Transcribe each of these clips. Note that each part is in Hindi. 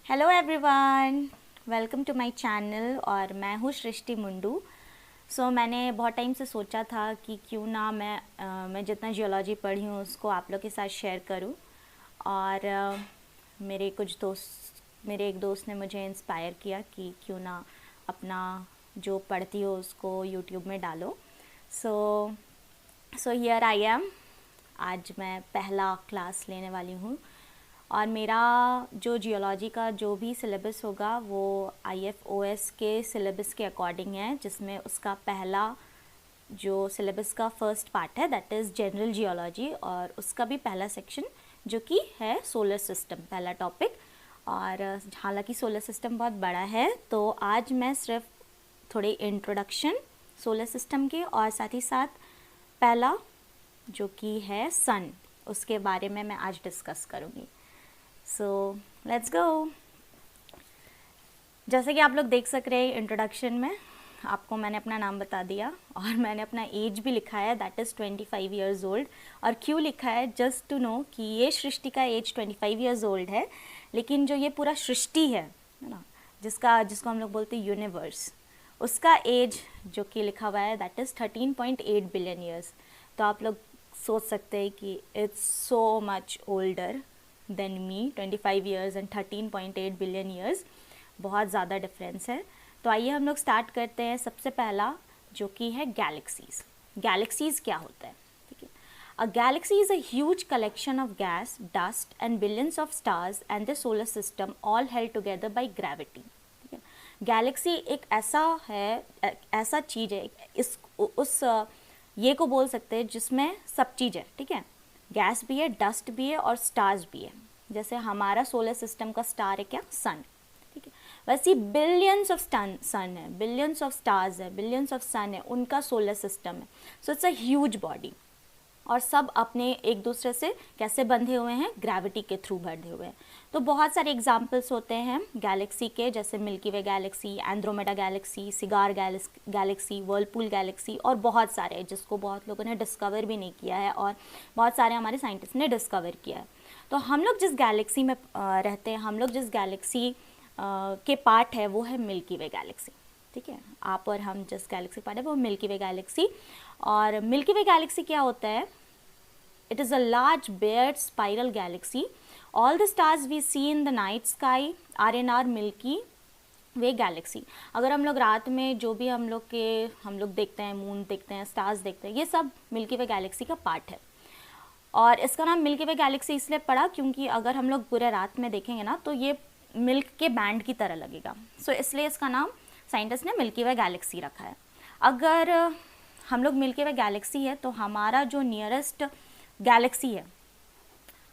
Hello everyone, welcome to my channel. और मैं हूँ सृष्टि मुंडू। मैंने बहुत टाइम से सोचा था कि क्यों ना मैं जितना जियोलॉजी पढ़ी हूँ उसको आप लोग के साथ शेयर करूँ। और मेरे एक दोस्त ने मुझे इंस्पायर किया कि क्यों ना अपना जो पढ़ती हो उसको यूट्यूब में डालो। So here I am. आज मैं पहला क्लास लेने वाली हूँ और मेरा जो जियोलॉजी का जो भी सिलेबस होगा वो IFOS के सिलेबस के अकॉर्डिंग है, जिसमें उसका पहला जो सिलेबस का फर्स्ट पार्ट है दैट इज़ जनरल जियोलॉजी, और उसका भी पहला सेक्शन जो कि है सोलर सिस्टम, पहला टॉपिक। और हालांकि सोलर सिस्टम बहुत बड़ा है, तो आज मैं सिर्फ थोड़ी इंट्रोडक्शन सोलर सिस्टम के और साथ ही साथ पहला जो कि है सन, उसके बारे में मैं आज डिस्कस करूँगी। So let's go. जैसे कि आप लोग देख सक रहे हैं इंट्रोडक्शन में, आपको मैंने अपना नाम बता दिया और मैंने अपना एज भी लिखा है दैट इज़ 25 ईयर्स ओल्ड। और क्यों लिखा है, जस्ट टू नो कि ये सृष्टि का एज 25 ईयर्स ओल्ड है, लेकिन जो ये पूरा सृष्टि है ना, जिसको हम लोग बोलते हैं यूनिवर्स, उसका एज जो कि लिखा हुआ है दैट इज़ 13.8 बिलियन ईयर्स। तो आप लोग सोच सकते हैं कि it's so much older than me. 25 years and 13.8 billion years, बहुत ज़्यादा डिफरेंस है। तो आइए हम लोग स्टार्ट करते हैं। सबसे पहला जो कि है गैलेक्सीज़। गैलेक्सीज़ क्या होता है, ठीक है। A galaxy is a huge collection of gas, dust and billions of stars and the solar system all held together by gravity, ठीक है। गैलेक्सी एक ऐसा चीज़ है, ये को बोल सकते हैं जिसमें सब चीज़ है, ठीक है। गैस भी है, डस्ट भी है और स्टार्स भी है। जैसे हमारा सोलर सिस्टम का स्टार है क्या, सन, ठीक है। वैसे बिलियंस ऑफ सन है, बिलियंस ऑफ स्टार्स है, बिलियंस ऑफ सन है, उनका सोलर सिस्टम है। So it's a huge body, और सब अपने एक दूसरे से कैसे बंधे हुए हैं, ग्रेविटी के थ्रू बंधे हुए हैं। तो बहुत सारे एग्जाम्पल्स होते हैं गैलेक्सी के, जैसे Milky Way galaxy, Andromeda galaxy, Cigar galaxy, Whirlpool galaxy, और बहुत सारे जिसको बहुत लोगों ने डिस्कवर भी नहीं किया है और बहुत सारे हमारे साइंटिस्ट ने डिस्कवर किया है। तो हम लोग जिस गैलेक्सी में रहते हैं, हम लोग जिस गैलेक्सी के पार्ट है वो है मिल्की वे गैलेक्सी, ठीक है। आप और हम जिस गैलेक्सी पार्ट है वो मिल्की वे गैलेक्सी। और मिल्की वे गैलेक्सी क्या होता है, it is a large bare spiral galaxy. All the stars we see in the night sky are in our Milky Way galaxy. अगर हम लोग रात में जो भी हम लोग देखते हैं, मून देखते हैं, स्टार्स देखते हैं, ये सब मिल्की वे गैलेक्सी का पार्ट है। और इसका नाम मिल्की वे गैलेक्सी इसलिए पड़ा क्योंकि अगर हम लोग पूरे रात में देखेंगे ना तो ये मिल्क के बैंड की तरह लगेगा। सो इसलिए इसका नाम साइंटिस्ट ने मिल्की वे गैलेक्सी रखा है। अगर हम लोग मिल्की वे गैलेक्सी है तो हमारा जो नियरेस्ट गैलेक्सी है,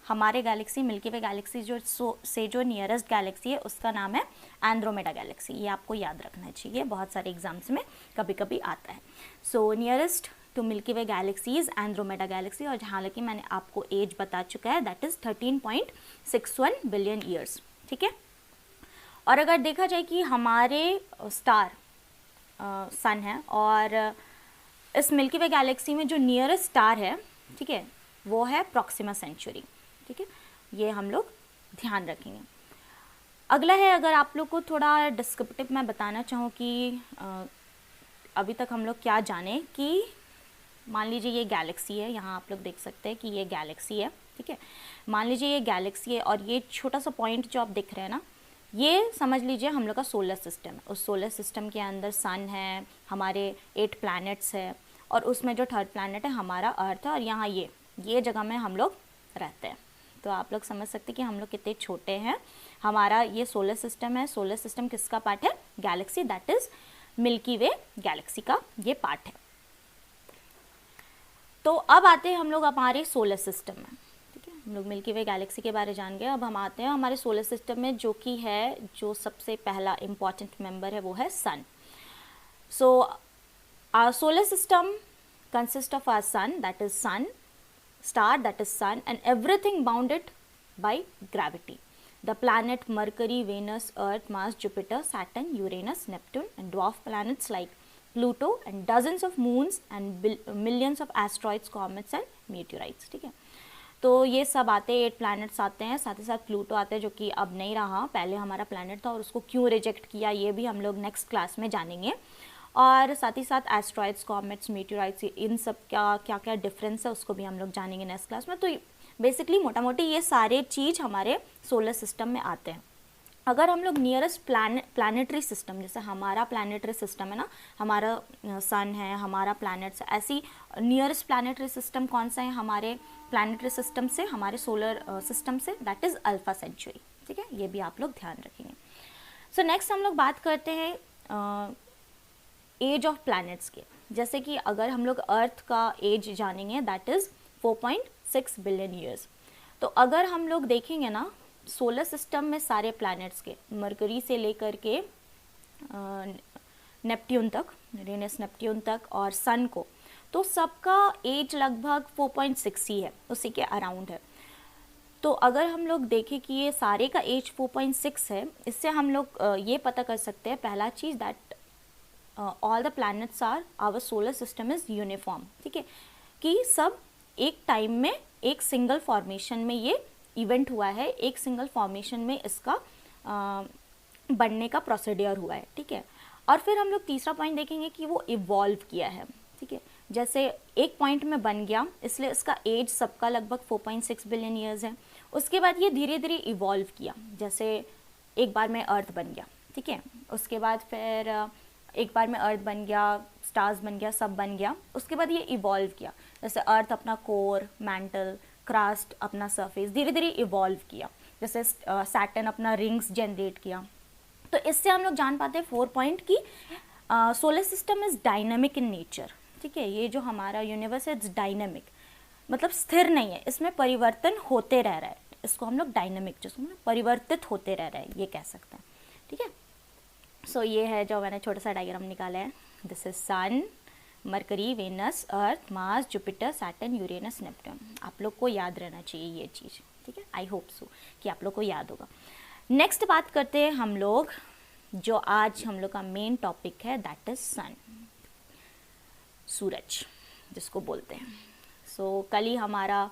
हमारे गैलेक्सी मिल्की वे गैलेक्सी जो नियरेस्ट गैलेक्सी है उसका नाम है एंड्रोमेडा गैलेक्सी। ये आपको याद रखना चाहिए, बहुत सारे एग्जाम्स में कभी कभी आता है। So nearest to Milky Way galaxy is Andromeda galaxy, और हालांकि मैंने आपको एज बता चुका है दैट इज़ 13.61 बिलियन ईयर्स, ठीक है। और अगर देखा जाए कि हमारे स्टार सन है और इस मिल्की वे गैलेक्सी में जो नियरेस्ट स्टार है, ठीक है, वो है प्रॉक्सिमा सेंचुरी, ठीक है। ये हम लोग ध्यान रखेंगे। अगला है, अगर आप लोग को थोड़ा डिस्क्रिप्टिव मैं बताना चाहूँ कि अभी तक हम लोग क्या जाने, कि मान लीजिए ये गैलेक्सी है, यहाँ आप लोग देख सकते हैं कि ये गैलेक्सी है, ठीक है। मान लीजिए ये गैलेक्सी है और ये छोटा सा पॉइंट जो आप दिख रहे हैं ना, ये समझ लीजिए हम लोग का सोलर सिस्टम है। उस सोलर सिस्टम के अंदर सन है, हमारे 8 प्लैनेट्स है, और उसमें जो थर्ड प्लैनेट है हमारा अर्थ है, और यहाँ ये जगह में हम लोग रहते हैं। तो आप लोग समझ सकते हैं कि हम लोग कितने छोटे हैं। हमारा ये सोलर सिस्टम है, सोलर सिस्टम किसका पार्ट है, Galaxy, that is milky Way Galaxy का ये पार्ट है। तो अब आते हैं हम लोग हमारे सोलर सिस्टम में, ठीक है। हम लोग मिल्की वे गैलेक्सी के बारे जान गए, अब हम आते हैं हमारे सोलर सिस्टम में जो कि है, जो सबसे पहला इम्पॉर्टेंट मेंबर है वो है सन। सो our solar system consists of our sun, that is sun, star, that is sun, and everything bounded by gravity. The planet Mercury, Venus, Earth, Mars, Jupiter, Saturn, Uranus, Neptune, and dwarf planets like Pluto, and dozens of moons and millions of asteroids, comets and meteorites, ठीक है। तो ये सब आते हैं, 8 प्लैनेट्स आते हैं, साथ ही साथ प्लूटो आते हैं जो कि अब नहीं रहा, पहले हमारा प्लैनेट था और उसको क्यों रिजेक्ट किया ये भी हम लोग नेक्स्ट क्लास में जानेंगे। और साथ ही साथ एस्ट्रॉइड्स, कॉमेट्स, मीटेराइट्स, इन सब क्या क्या क्या डिफरेंस है उसको भी हम लोग जानेंगे नेक्स्ट क्लास में। तो बेसिकली मोटा मोटी ये सारे चीज़ हमारे सोलर सिस्टम में आते हैं। अगर हम लोग नियरेस्ट प्लानिटरी सिस्टम, जैसे हमारा प्लानिटरी सिस्टम है ना, हमारा सन है, हमारा प्लैनेट्स, ऐसी नियरेस्ट प्लानिटरी सिस्टम कौन सा है हमारे प्लानिटरी सिस्टम से, हमारे सोलर सिस्टम से, दैट इज़ अल्फा सेंचुरी। ठीक है, ये भी आप लोग ध्यान रखेंगे। सो नेक्स्ट हम लोग बात करते हैं एज ऑफ प्लैनेट्स के। जैसे कि अगर हम लोग अर्थ का एज जानेंगे दैट इज़ 4.6 बिलियन ईयर्स। तो अगर हम लोग देखेंगे ना सोलर सिस्टम में सारे प्लैनेट्स के, मरकरी से लेकर के नेपट्यून तक, यूरेनस नेपट्यून तक, और सन को, तो सबका एज लगभग 4.6 ही है, उसी के अराउंड है। तो अगर हम लोग देखें कि ये सारे का एज 4.6 है, इससे हम लोग ये पता कर सकते हैं पहला चीज़ that all the planets are, our solar system is uniform. ठीक है, कि सब एक टाइम में एक सिंगल फॉर्मेशन में ये इवेंट हुआ है, एक सिंगल फॉर्मेशन में इसका बनने का प्रोसीडियर हुआ है। ठीक है, और फिर हम लोग तीसरा पॉइंट देखेंगे कि वो इवॉल्व किया है। ठीक है, जैसे एक पॉइंट में बन गया इसलिए इसका एज सबका लगभग 4.6 बिलियन ईयर्स है। उसके बाद ये धीरे धीरे इवॉल्व किया, जैसे एक बार में अर्थ बन गया। ठीक है, उसके बाद फिर एक बार में अर्थ बन गया, स्टार्स बन गया, सब बन गया। उसके बाद ये इवॉल्व किया, जैसे अर्थ अपना कोर, मैंटल, क्रास्ट, अपना सरफेस धीरे धीरे इवॉल्व किया। जैसे सैटर्न अपना रिंग्स जनरेट किया। तो इससे हम लोग जान पाते हैं 4 पॉइंट की solar system is dynamic in nature. ठीक है, ये जो हमारा यूनिवर्स है इट्स डायनामिक, मतलब स्थिर नहीं है, इसमें परिवर्तन होते रह रहा है। इसको हम लोग डायनामिक, जिसको हम परिवर्तित होते रह रहा है, ये कह सकते हैं। ठीक है, सो ये है जो मैंने छोटा सा डायग्राम निकाला है। This is sun, Mercury, Venus, Earth, Mars, Jupiter, Saturn, Uranus, Neptune. आप लोग को याद रहना चाहिए ये चीज़। ठीक है, आई होप सो कि आप लोग को याद होगा। नेक्स्ट बात करते हैं हम लोग, जो आज हम लोग का मेन टॉपिक है दैट इज सन, सूरज जिसको बोलते हैं। सो कल ही हमारा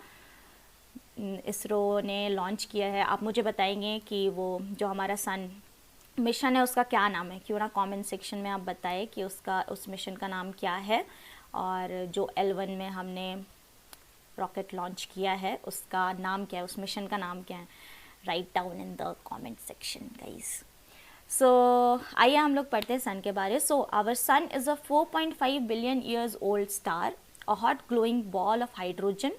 इसरो ने लॉन्च किया है। आप मुझे बताएंगे कि वो जो हमारा सन मिशन है उसका क्या नाम है, क्यों ना कमेंट सेक्शन में आप बताएं कि उस मिशन का नाम क्या है, और जो L1 में हमने रॉकेट लॉन्च किया है उसका नाम क्या है, उस मिशन का नाम क्या है, write down in the comment section guys. So आइए हम लोग पढ़ते हैं सन के बारे। So our sun is a 4.5 billion years old star, a hot glowing ball of hydrogen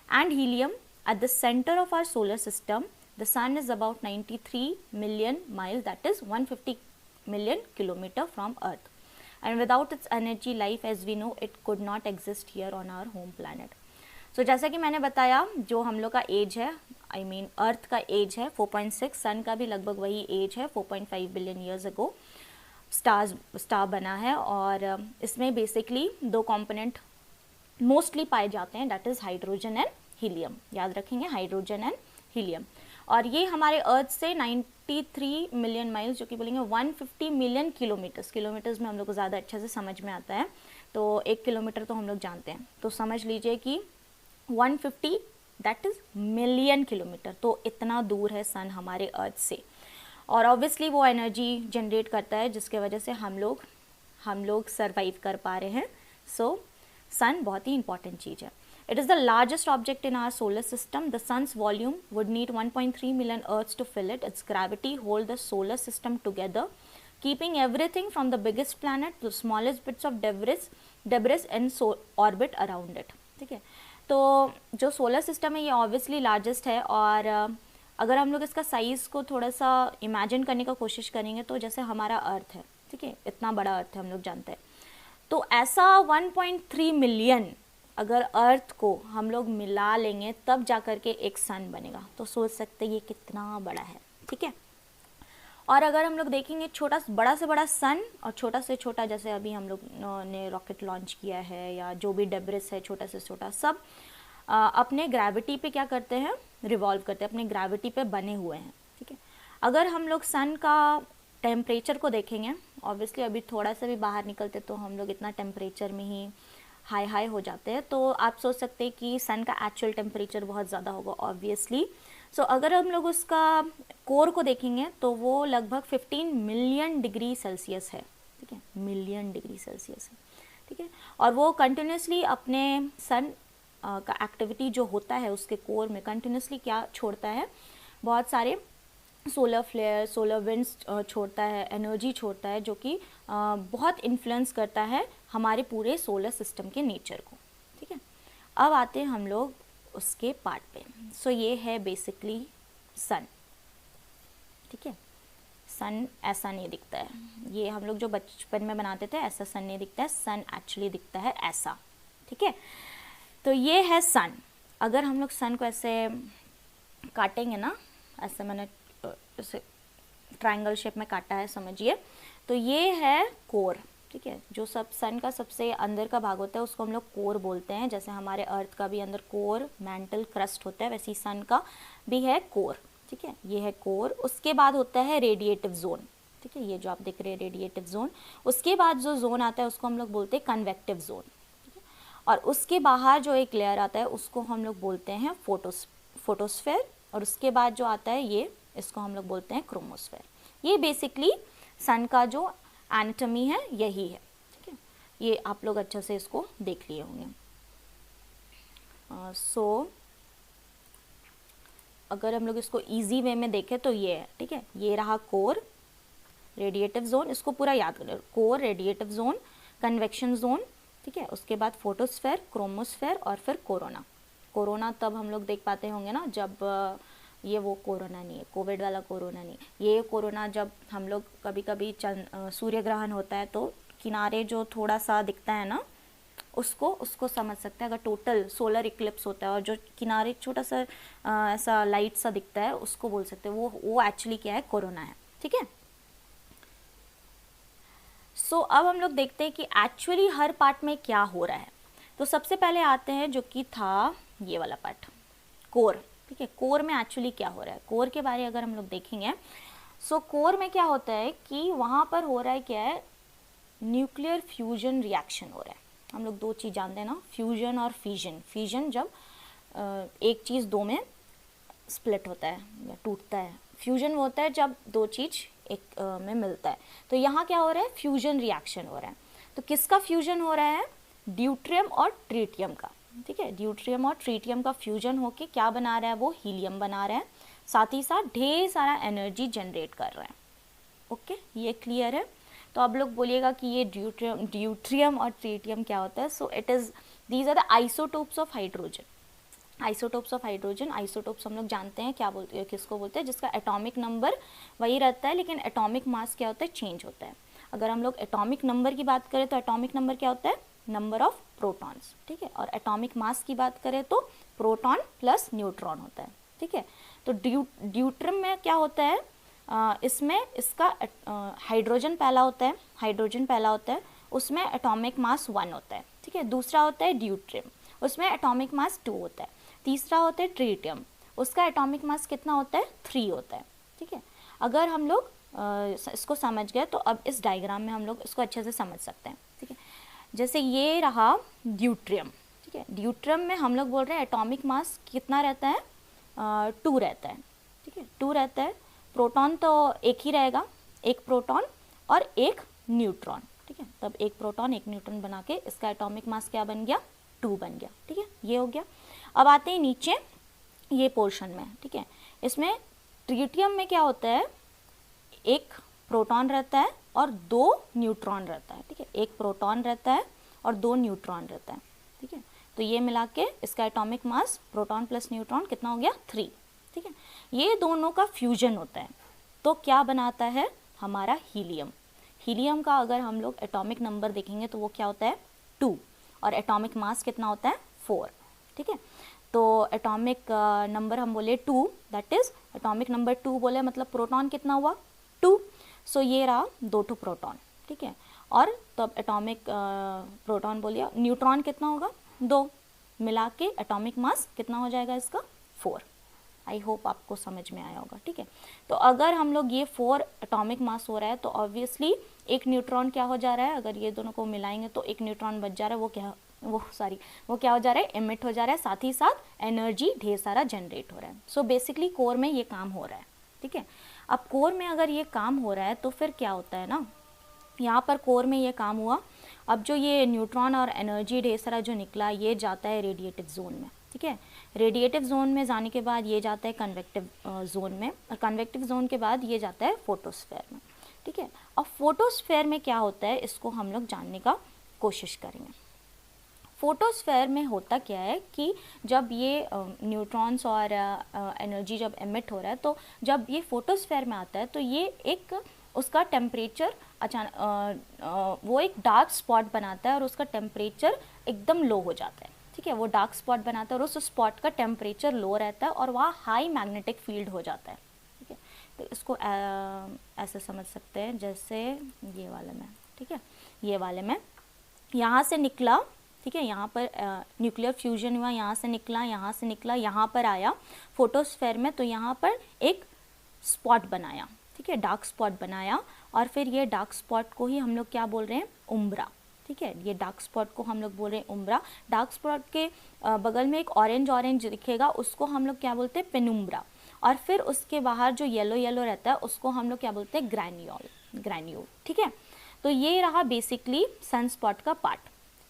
and helium at the center of our solar system. The sun is about 93 million miles, that is 150 million kilometer from earth, and without its energy life as we know it could not exist here on our home planet. So जैसा कि मैंने बताया जो हम लोग का एज है, I mean अर्थ का एज है 4.6, सन का भी लगभग वही एज है 4.5 बिलियन ईयर्स अगो स्टार बना है। और इसमें बेसिकली दो कंपोनेंट मोस्टली पाए जाते हैं, that is hydrogen and helium. याद रखेंगे, हाइड्रोजन एंड हीलियम। और ये हमारे अर्थ से 93 मिलियन माइल्स, जो कि बोलेंगे 150 मिलियन किलोमीटर्स में हम लोग को ज़्यादा अच्छे से समझ में आता है। तो 1 किलोमीटर तो हम लोग जानते हैं, तो समझ लीजिए कि 150 दैट इज़ मिलियन किलोमीटर, तो इतना दूर है सन हमारे अर्थ से। और ऑब्वियसली वो एनर्जी जनरेट करता है जिसके वजह से हम लोग सर्वाइव कर पा रहे हैं। सो सन बहुत ही इंपॉर्टेंट चीज़ है। It is the largest object in our solar system. The sun's volume would need 1.3 million Earths to fill it. Its gravity hold the solar system together, keeping everything from the biggest planet to the smallest bits of debris in orbit around it. ठीक है, तो जो सोलर सिस्टम है ये ऑब्वियसली लार्जेस्ट है। और अगर हम लोग इसका साइज़ को थोड़ा सा इमेजिन करने का कोशिश करेंगे तो जैसे हमारा अर्थ है, ठीक है, इतना बड़ा अर्थ है हम लोग जानते हैं, तो ऐसा 1.3 मिलियन अगर अर्थ को हम लोग मिला लेंगे तब जा कर के एक सन बनेगा। तो सोच सकते हैं ये कितना बड़ा है। ठीक है, और अगर हम लोग देखेंगे बड़ा से बड़ा सन और छोटा से छोटा, जैसे अभी हम लोग ने रॉकेट लॉन्च किया है या जो भी डेब्रिस है छोटा से छोटा, सब अपने ग्रेविटी पे क्या करते हैं, रिवॉल्व करते हैं, अपने ग्रेविटी पे बने हुए हैं। ठीक है, अगर हम लोग सन का टेम्परेचर को देखेंगे, ऑब्वियसली अभी थोड़ा सा भी बाहर निकलते तो हम लोग इतना टेम्परेचर में ही हाई हाई हो जाते हैं, तो आप सोच सकते हैं कि सन का एक्चुअल टेम्परेचर बहुत ज़्यादा होगा ऑब्वियसली। सो अगर हम लोग उसका कोर को देखेंगे तो वो लगभग 15 मिलियन डिग्री सेल्सियस है, ठीक है, मिलियन डिग्री सेल्सियस है, ठीक है। और वो कंटिन्यूसली अपने सन का एक्टिविटी जो होता है उसके कोर में कंटिन्यूसली क्या छोड़ता है, बहुत सारे सोलर फ्लेयर, सोलर विंड्स छोड़ता है, एनर्जी छोड़ता है, जो कि बहुत इन्फ्लुएंस करता है हमारे पूरे सोलर सिस्टम के नेचर को, ठीक है। अब आते हैं हम लोग उसके पार्ट पे। सो ये है बेसिकली सन, ठीक है। सन ऐसा नहीं दिखता है, ये हम लोग जो बचपन में बनाते थे ऐसा सन नहीं दिखता है, सन एक्चुअली दिखता है ऐसा, ठीक है। तो ये है सन। अगर हम लोग सन को ऐसे काटेंगे ना, ऐसे मैंने ऐसे ट्रायंगल शेप में काटा है समझिए, तो ये है कोर, ठीक है। जो सब सन का सबसे अंदर का भाग होता है उसको हम लोग कोर बोलते हैं। जैसे हमारे अर्थ का भी अंदर कोर, मैंटल, क्रस्ट होता है, वैसे ही सन का भी है कोर, ठीक है। ये है कोर। उसके बाद होता है रेडिएटिव जोन, ठीक है, ये जो आप देख रहे हैं रेडिएटिव जोन। उसके बाद जो जोन आता है उसको हम लोग बोलते हैं कन्वेक्टिव जोन, ठीक है। और उसके बाहर जो एक लेयर आता है उसको हम लोग बोलते हैं फोटोस्फेयर। और उसके बाद जो आता है ये, इसको हम लोग बोलते हैं क्रोमोस्फेयर। ये बेसिकली सन का जो एनाटॉमी है यही है, ठीक है। ये आप लोग अच्छे से इसको देख लिए होंगे। अगर हम लोग इसको इजी वे में देखें तो ये है, ठीक है। ये रहा कोर, रेडिएटिव जोन, इसको पूरा याद करें, core, radiative zone, convection zone, ठीक है। उसके बाद फोटोस्फेयर, क्रोमोस्फेयर और फिर कोरोना। कोरोना तब हम लोग देख पाते होंगे ना जब ये वो कोरोना नहीं है, कोविड वाला कोरोना नहीं, ये कोरोना जब हम लोग कभी कभी सूर्य ग्रहण होता है तो किनारे जो थोड़ा सा दिखता है ना, उसको समझ सकते हैं। अगर टोटल सोलर इक्लिप्स होता है और जो किनारे छोटा सा ऐसा लाइट सा दिखता है उसको बोल सकते हैं वो एक्चुअली क्या है, कोरोना है, ठीक है। सो अब हम लोग देखते हैं कि एक्चुअली हर पार्ट में क्या हो रहा है। तो सबसे पहले आते हैं जो कि था ये वाला पार्ट, कोर, ठीक है। कोर में एक्चुअली क्या हो रहा है, कोर के बारे अगर हम लोग देखेंगे, सो कोर में क्या होता है कि वहाँ पर हो रहा है क्या है, न्यूक्लियर फ्यूजन रिएक्शन हो रहा है। हम लोग दो चीज़ जानते हैं ना, फ्यूजन और फिजन। फिजन जब एक चीज़ दो में स्प्लिट होता है या टूटता है, फ्यूजन वो होता है जब दो चीज़ एक में मिलता है। तो यहाँ क्या हो रहा है, फ्यूजन रिएक्शन हो रहा है। तो किसका फ्यूजन हो रहा है, ड्यूट्रियम और ट्रीटियम का, ठीक है। ड्यूट्रियम और ट्रीटियम का फ्यूजन होके क्या बना रहा है, वो हीलियम बना रहा है, साथ ही साथ ढेर सारा एनर्जी जनरेट कर रहा है। ओके, ये क्लियर है। तो आप लोग बोलिएगा कि ये ड्यूट्रियम और ट्रीटियम क्या होता है। So it is, these are the isotopes of hydrogen. Isotopes of hydrogen, isotopes हम लोग जानते हैं क्या बोलते हैं, किसको बोलते हैं, जिसका एटॉमिक नंबर वही रहता है लेकिन एटॉमिक मास क्या होता है, चेंज होता है। अगर हम लोग एटॉमिक नंबर की बात करें तो एटॉमिक नंबर क्या होता है, नंबर ऑफ प्रोटॉन्स, ठीक है। और एटॉमिक मास की बात करें तो प्रोटॉन प्लस न्यूट्रॉन होता है, ठीक है। तो ड्यूट्रियम में क्या होता है, इसमें इसका हाइड्रोजन पहला होता है, हाइड्रोजन पहला होता है, उसमें एटॉमिक मास 1 होता है, ठीक है। दूसरा होता है ड्यूट्रियम, उसमें एटॉमिक मास 2 होता है। तीसरा होता है ट्रीटियम, उसका एटॉमिक मास कितना होता है, 3 होता है, ठीक है। अगर हम लोग इसको समझ गए तो अब इस डायग्राम में हम लोग इसको अच्छे से समझ सकते हैं, ठीक है। जैसे ये रहा ड्यूट्रियम, ठीक है। ड्यूट्रियम में हम लोग बोल रहे हैं एटॉमिक मास कितना रहता है, 2 रहता है, ठीक है, 2 रहता है। प्रोटॉन तो एक ही रहेगा, एक प्रोटॉन और एक न्यूट्रॉन, ठीक है। तब एक प्रोटॉन एक न्यूट्रॉन बना के इसका एटॉमिक मास क्या बन गया, 2 बन गया, ठीक है। ये हो गया। अब आते हैं नीचे ये पोर्शन में, ठीक है। इसमें ट्रीटियम में क्या होता है, एक प्रोटॉन रहता है और 2 न्यूट्रॉन रहता है, ठीक है। एक प्रोटॉन रहता है और 2 न्यूट्रॉन रहता है, ठीक है। तो ये मिला के इसका atomic mass proton plus neutron कितना हो गया, 3, ठीक है। ये दोनों का फ्यूजन होता है तो क्या बनाता है, हमारा हीलियम। हीलियम का अगर हम लोग एटॉमिक नंबर देखेंगे तो वो क्या होता है, 2, और एटॉमिक मास कितना होता है, 4, ठीक है। तो एटॉमिक नंबर हम बोले 2, दैट इज एटॉमिक नंबर 2 बोले मतलब प्रोटॉन कितना हुआ, 2। सो ये रहा 2 प्रोटॉन, ठीक है। और तब एटॉमिक प्रोटॉन बोलिए, न्यूट्रॉन कितना होगा, 2, मिला के एटॉमिक मास कितना हो जाएगा इसका, 4। आई होप आपको समझ में आया होगा, ठीक है। तो अगर हम लोग ये 4 एटॉमिक मास हो रहा है तो ऑब्वियसली एक न्यूट्रॉन क्या हो जा रहा है, अगर ये दोनों को मिलाएंगे तो एक न्यूट्रॉन बच जा रहा है, वो क्या वो क्या हो जा रहा है, एमिट हो जा रहा है, साथ ही साथ एनर्जी ढेर सारा जनरेट हो रहा है। सो बेसिकली कोर में ये काम हो रहा है, ठीक है। अब कोर में अगर ये काम हो रहा है तो फिर क्या होता है ना, यहाँ पर कोर में ये काम हुआ, अब जो ये न्यूट्रॉन और एनर्जी ढेर सारा जो निकला ये जाता है रेडिएटिव जोन में, ठीक है। रेडिएटिव जोन में जाने के बाद ये जाता है कन्वेक्टिव जोन में, और कन्वेक्टिव जोन के बाद ये जाता है फोटोस्फेयर में, ठीक है। अब फोटोस्फेयर में क्या होता है इसको हम लोग जानने का कोशिश करेंगे। फोटोस्फेयर में होता क्या है कि जब ये न्यूट्रॉन्स और एनर्जी जब एमिट हो रहा है, तो जब ये फोटोस्फेयर में आता है तो ये एक उसका टेम्परेचर अचानक वो एक डार्क स्पॉट बनाता है और उसका टेम्परेचर एकदम लो हो जाता है, ठीक है। वो डार्क स्पॉट बनाता है और उस स्पॉट का टेम्परेचर लो रहता है और वहाँ हाई मैग्नेटिक फील्ड हो जाता है, ठीक है। तो इसको ऐसे समझ सकते हैं जैसे ये वाले में, ठीक है, ये वाले में यहाँ से निकला, ठीक है, यहाँ पर न्यूक्लियर फ्यूजन हुआ, यहाँ से निकला, यहाँ से निकला, यहाँ पर आया फोटोस्फेयर में, तो यहाँ पर एक स्पॉट बनाया, ठीक है, डार्क स्पॉट बनाया, और फिर ये डार्क स्पॉट को ही हम लोग क्या बोल रहे हैं, उम्ब्रा, ठीक है। ये डार्क स्पॉट को हम लोग बोल रहे हैं उम्ब्रा। डार्क स्पॉट के बगल में एक ऑरेंज दिखेगा, उसको हम लोग क्या बोलते हैं, पेनुम्ब्रा, और फिर उसके बाहर जो येलो रहता है उसको हम लोग क्या बोलते हैं, ग्रैन्यूल, ठीक है। तो ये रहा बेसिकली सनस्पॉट का पार्ट,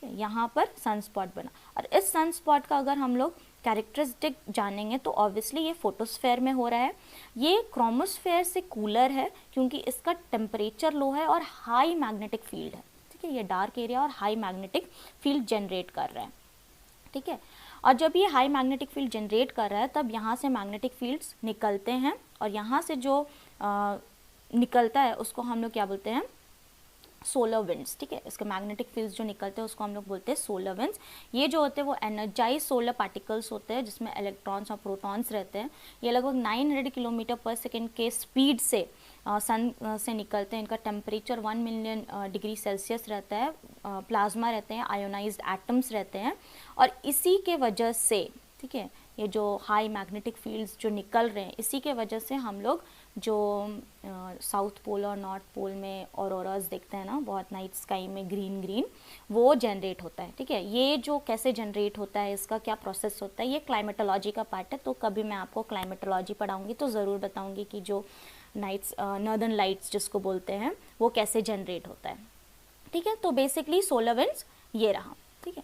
यहाँ पर सनस्पॉट बना। और इस सनस्पॉट का अगर हम लोग कैरेक्टरिस्टिक जानेंगे तो ऑब्वियसली ये फोटोस्फेयर में हो रहा है। ये क्रोमोस्फेयर से कूलर है क्योंकि इसका टेम्परेचर लो है और हाई मैग्नेटिक फील्ड है, ठीक है। ये डार्क एरिया और हाई मैग्नेटिक फील्ड जनरेट कर रहा है, ठीक है। और जब ये हाई मैग्नेटिक फील्ड जनरेट कर रहा है तब यहाँ से मैग्नेटिक फील्ड्स निकलते हैं, और यहाँ से जो निकलता है उसको हम लोग क्या बोलते हैं, सोलर विंड्स, ठीक है। इसके मैग्नेटिक फील्ड्स जो निकलते हैं उसको हम लोग बोलते हैं सोलर विंड्स। ये जो होते हैं वो एनर्जाइज सोलर पार्टिकल्स होते हैं जिसमें इलेक्ट्रॉन्स और प्रोटॉन्स रहते हैं। ये लगभग 900 किलोमीटर पर सेकेंड के स्पीड से सन से निकलते हैं। इनका टेम्परेचर 1 मिलियन डिग्री सेल्सियस रहता है, प्लाज्मा रहते हैं, आयोनाइज्ड एटम्स रहते हैं, और इसी के वजह से, ठीक है, ये जो हाई मैग्नेटिक फील्ड्स जो निकल रहे हैं इसी के वजह से हम लोग जो साउथ पोल और नॉर्थ पोल में ऑरोरास देखते हैं ना, बहुत नाइट स्काई में ग्रीन, वो जनरेट होता है, ठीक है। ये जो कैसे जनरेट होता है, इसका क्या प्रोसेस होता है, ये क्लाइमेटोलॉजी का पार्ट है। तो कभी मैं आपको क्लाइमेटोलॉजी पढ़ाऊंगी तो ज़रूर बताऊंगी कि जो नाइट्स नॉर्दर्न लाइट्स जिसको बोलते हैं वो कैसे जनरेट होता है, ठीक है। तो बेसिकली सोलर विंड्स ये रहा, ठीक है।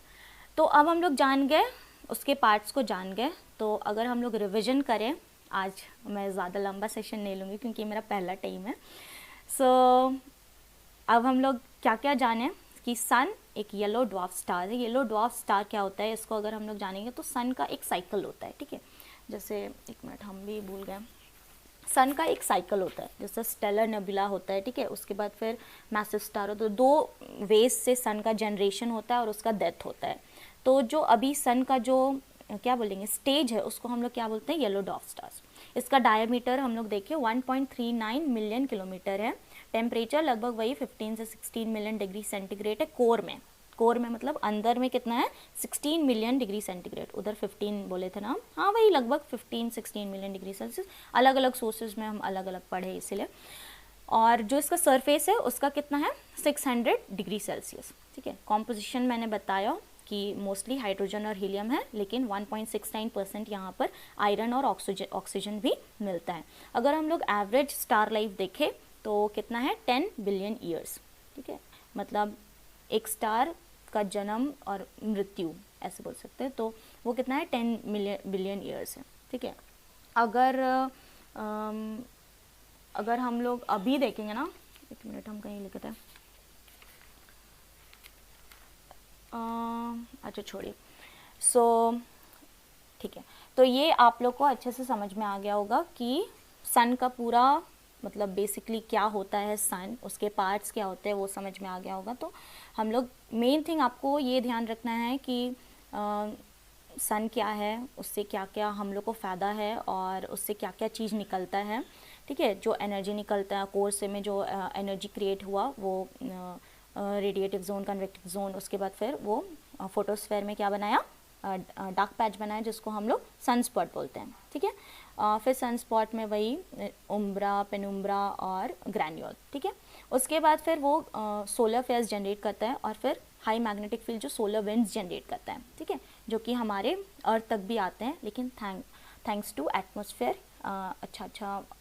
तो अब हम लोग जान गए, उसके पार्ट्स को जान गए। तो अगर हम लोग रिविज़न करें, आज मैं ज़्यादा लंबा सेशन नहीं लूँगी क्योंकि मेरा पहला टाइम है। सो अब हम लोग क्या क्या जाने कि सन एक येलो ड्वार्फ स्टार है। येलो ड्वार्फ स्टार क्या होता है, इसको अगर हम लोग जानेंगे तो सन का एक साइकिल होता है, ठीक है। जैसे एक मिनट, हम भी भूल गए, सन का एक साइकिल होता है, जैसे स्टेलर नेबुला होता है, ठीक है। उसके बाद फिर मैसिव स्टार होता है। दो वेज से सन का जनरेशन होता है और उसका डेथ होता है। तो जो अभी सन का जो क्या बोलेंगे स्टेज है उसको हम लोग क्या बोलते हैं, येलो ड्वार्फ स्टार्स। इसका डायमीटर हम लोग देखिए 1.39 मिलियन किलोमीटर है। टेम्परेचर लगभग वही 15 से 16 मिलियन डिग्री सेंटीग्रेड है कोर में मतलब अंदर में कितना है, 16 मिलियन डिग्री सेंटीग्रेड। उधर 15 बोले थे ना, हाँ वही लगभग 15-16 मिलियन डिग्री सेल्सियस। अलग अलग सोर्सेज में हम अलग अलग पढ़े इसीलिए। और जो इसका सरफेस है उसका कितना है, 600 डिग्री सेल्सियस, ठीक है। कॉम्पोजिशन मैंने बताया कि मोस्टली हाइड्रोजन और हीलियम है, लेकिन 1.69% यहाँ पर आयरन और ऑक्सीजन भी मिलता है। अगर हम लोग एवरेज स्टार लाइफ देखें तो कितना है, 10 बिलियन ईयर्स, ठीक है। मतलब एक स्टार का जन्म और मृत्यु ऐसे बोल सकते हैं, तो वो कितना है, 10 बिलियन ईयर्स है, ठीक है। अगर हम लोग अभी देखेंगे ना, एक मिनट हम कहीं लिखते हैं, अच्छा छोड़िए। सो ठीक है, तो ये आप लोग को अच्छे से समझ में आ गया होगा कि सन का पूरा मतलब बेसिकली क्या होता है, सन उसके पार्ट्स क्या होते हैं वो समझ में आ गया होगा। तो हम लोग मेन थिंग आपको ये ध्यान रखना है कि सन क्या है, उससे क्या क्या हम लोग को फ़ायदा है और उससे क्या क्या चीज़ निकलता है, ठीक है। जो एनर्जी निकलता है कोर से में, जो एनर्जी क्रिएट हुआ वो रेडिएटिव जोन, कन्वेक्टिव जोन, उसके बाद फिर वो फोटोस्फेयर में क्या बनाया, डार्क पैच बनाया जिसको हम लोग सनस्पॉट बोलते हैं, ठीक है। फिर सनस्पॉट में वही उम्ब्रा, पेनुम्ब्रा और ग्रैन्यूल, ठीक है। उसके बाद फिर वो सोलर फ्लेयर्स जनरेट करता है और फिर हाई मैग्नेटिक फील्ड जो सोलर विंड्स जनरेट करता है, ठीक है, जो कि हमारे अर्थ तक भी आते हैं, लेकिन थैंक्स टू एटमॉस्फेयर, अच्छा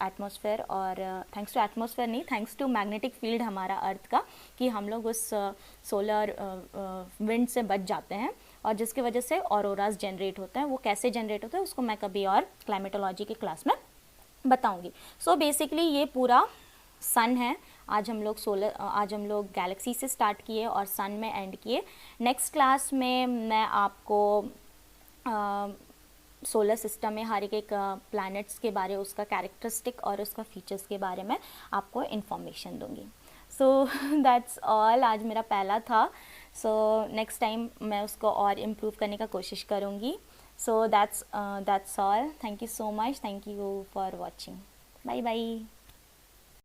एटमॉस्फेयर, और थैंक्स टू एटमॉस्फेयर नहीं, थैंक्स टू मैग्नेटिक फील्ड हमारा अर्थ का, कि हम लोग उस सोलर विंड से बच जाते हैं, और जिसकी वजह से ऑरोरास जनरेट होते हैं। वो कैसे जनरेट होते हैं उसको मैं कभी और क्लाइमेटोलॉजी की क्लास में बताऊंगी। सो बेसिकली ये पूरा सन है। आज हम लोग गैलेक्सी से स्टार्ट किए और सन में एंड किए। नेक्स्ट क्लास में मैं आपको सोलर सिस्टम में हर एक प्लैनेट्स के बारे, उसका कैरेक्टरिस्टिक और उसका फीचर्स के बारे में आपको इन्फॉर्मेशन दूंगी। सो दैट्स ऑल, आज मेरा पहला था। सो नेक्स्ट टाइम मैं उसको और इम्प्रूव करने का कोशिश करूँगी। So that's all, thank you so much, thank you for watching, bye bye.